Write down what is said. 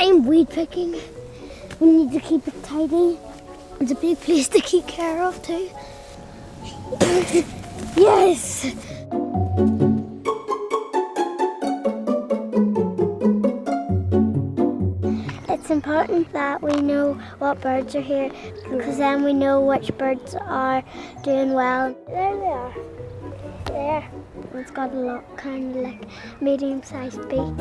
I'm weed picking. We need to keep it tidy. It's a big place to keep care of too. Yes! It's important that we know what birds are here because then we know which birds are doing well. There they are. There. It's got a lot, kind of like medium-sized beak.